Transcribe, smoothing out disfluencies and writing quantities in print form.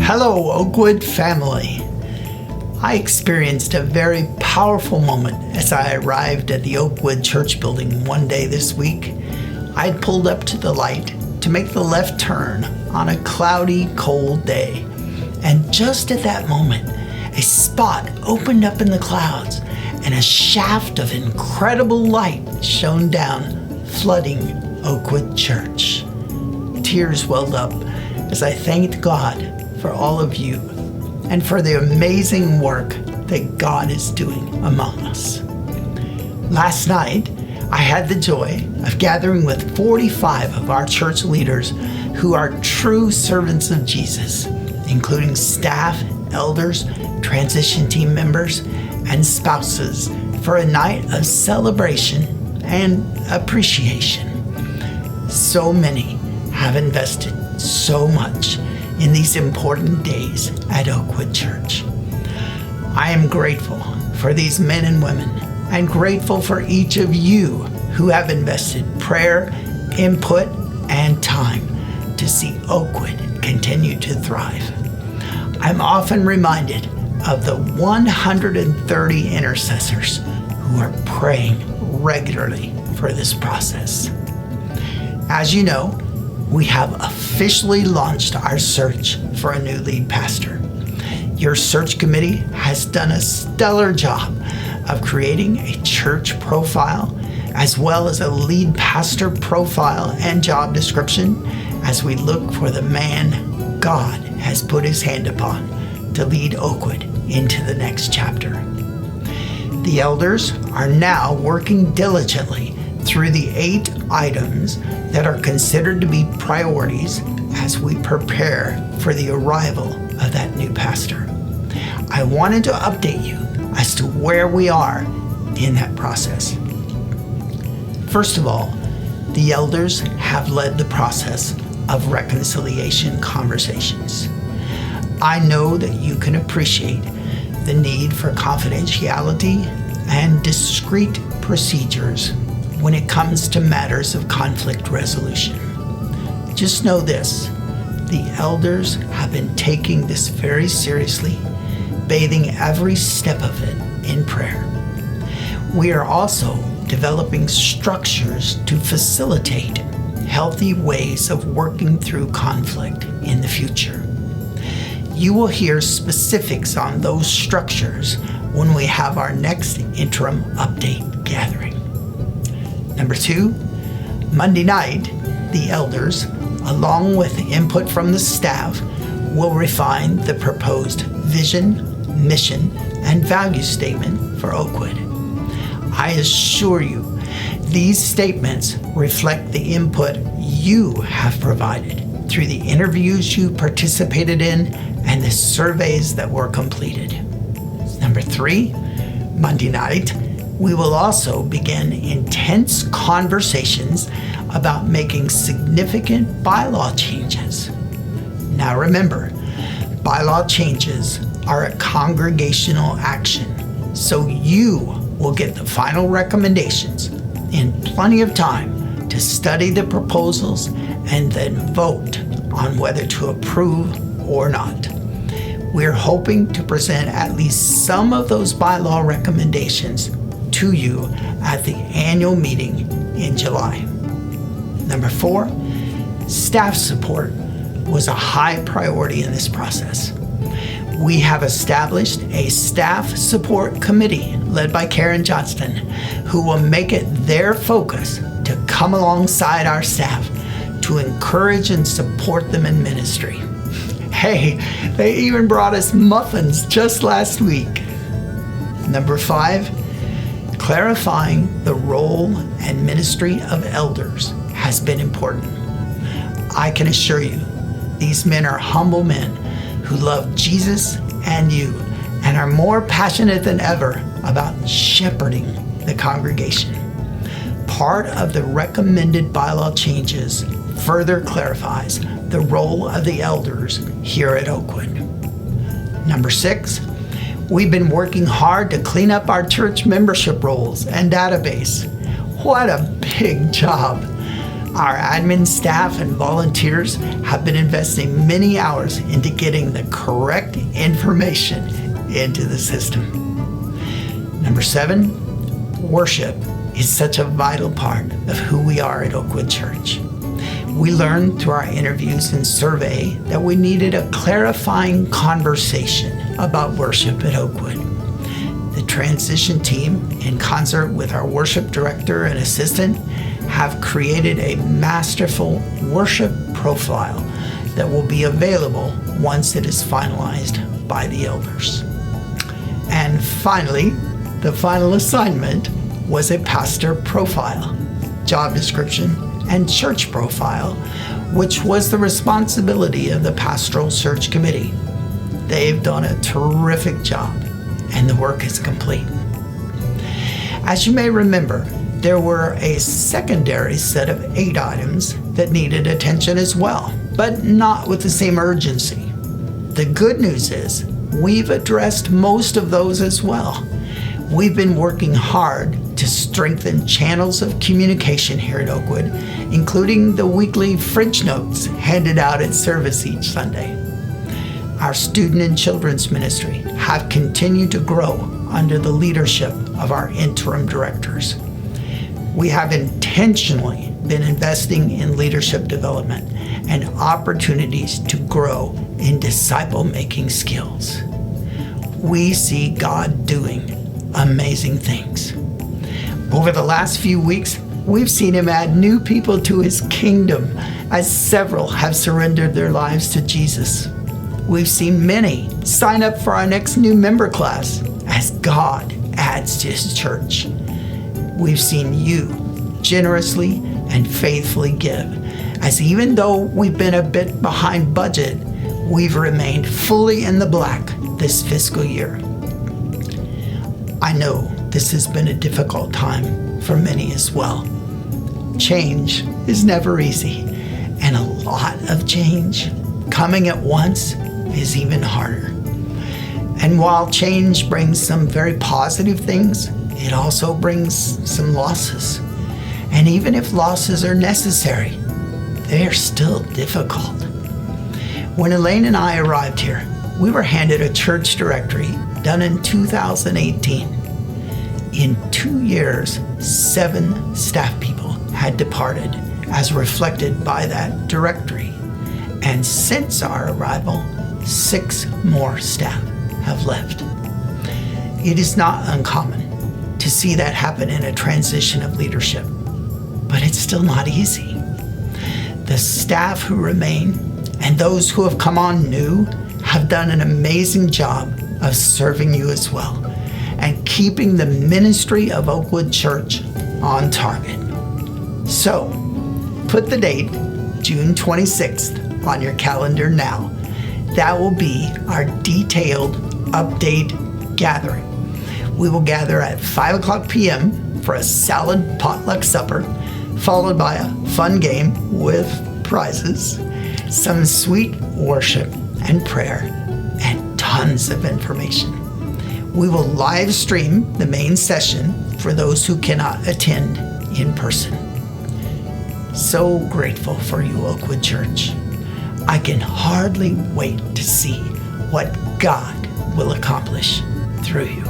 Hello, Oakwood family. I experienced a very powerful moment as I arrived at the Oakwood church building one day this week. I had pulled up to the light to make the left turn on a cloudy, cold day. And just at that moment, a spot opened up in the clouds and a shaft of incredible light shone down, flooding Oakwood Church. Tears welled up as I thanked God for all of you and for the amazing work that God is doing among us. Last night, I had the joy of gathering with 45 of our church leaders who are true servants of Jesus, including staff, elders, transition team members, and spouses for a night of celebration and appreciation. So many have invested so much in these important days at Oakwood Church. I am grateful for these men and women and grateful for each of you who have invested prayer, input, and time to see Oakwood continue to thrive. I'm often reminded of the 130 intercessors who are praying regularly for this process. As you know, we have officially launched our search for a new lead pastor. Your search committee has done a stellar job of creating a church profile as well as a lead pastor profile and job description as we look for the man God has put his hand upon to lead Oakwood into the next chapter. The elders are now working diligently through the 8 items that are considered to be priorities as we prepare for the arrival of that new pastor. I wanted to update you as to where we are in that process. First of all, the elders have led the process of reconciliation conversations. I know that you can appreciate the need for confidentiality and discreet procedures when it comes to matters of conflict resolution. Just know this, the elders have been taking this very seriously, bathing every step of it in prayer. We are also developing structures to facilitate healthy ways of working through conflict in the future. You will hear specifics on those structures when we have our next interim update gathering. Number 2, Monday night, the elders, along with input from the staff, will refine the proposed vision, mission, and value statement for Oakwood. I assure you, these statements reflect the input you have provided through the interviews you participated in and the surveys that were completed. Number 3, Monday night, we will also begin intense conversations about making significant bylaw changes. Now remember, bylaw changes are a congregational action, so you will get the final recommendations in plenty of time to study the proposals and then vote on whether to approve or not. We're hoping to present at least some of those bylaw recommendations to you at the annual meeting in July. Number 4, staff support was a high priority in this process. We have established a staff support committee led by Karen Johnston, who will make it their focus to come alongside our staff to encourage and support them in ministry. Hey, they even brought us muffins just last week. Number 5, clarifying the role and ministry of elders has been important. I can assure you, these men are humble men who love Jesus and you and are more passionate than ever about shepherding the congregation. Part of the recommended bylaw changes further clarifies the role of the elders here at Oakwood. Number 6, we've been working hard to clean up our church membership rolls and database. What a big job. Our admin staff and volunteers have been investing many hours into getting the correct information into the system. Number 7, worship is such a vital part of who we are at Oakwood Church. We learned through our interviews and survey that we needed a clarifying conversation about worship at Oakwood. The transition team, in concert with our worship director and assistant, have created a masterful worship profile that will be available once it is finalized by the elders. And finally, the final assignment was a pastor profile, job description, and church profile, which was the responsibility of the pastoral search committee. They've done a terrific job, and the work is complete. As you may remember, there were a secondary set of 8 items that needed attention as well, but not with the same urgency. The good news is we've addressed most of those as well. We've been working hard to strengthen channels of communication here at Oakwood, including the weekly fridge notes handed out at service each Sunday. Our student and children's ministry have continued to grow under the leadership of our interim directors. We have intentionally been investing in leadership development and opportunities to grow in disciple-making skills. We see God doing amazing things. Over the last few weeks, we've seen him add new people to his kingdom as several have surrendered their lives to Jesus. We've seen many sign up for our next new member class as God adds to his church. We've seen you generously and faithfully give, as even though we've been a bit behind budget, we've remained fully in the black this fiscal year. I know this has been a difficult time for many as well. Change is never easy, and a lot of change coming at once is even harder. And while change brings some very positive things, it also brings some losses. And even if losses are necessary, they are still difficult. When Elaine and I arrived here, we were handed a church directory done in 2018. In 2 years, 7 staff people had departed, as reflected by that directory. And since our arrival, 6 more staff have left. It is not uncommon to see that happen in a transition of leadership, but it's still not easy. The staff who remain and those who have come on new have done an amazing job of serving you as well and keeping the ministry of Oakwood Church on target. So, put the date, June 26th, on your calendar now. That will be our detailed update gathering. We will gather at 5 p.m. for a salad potluck supper, followed by a fun game with prizes, some sweet worship and prayer, and tons of information. We will live stream the main session for those who cannot attend in person. So grateful for you, Oakwood Church. I can hardly wait to see what God will accomplish through you.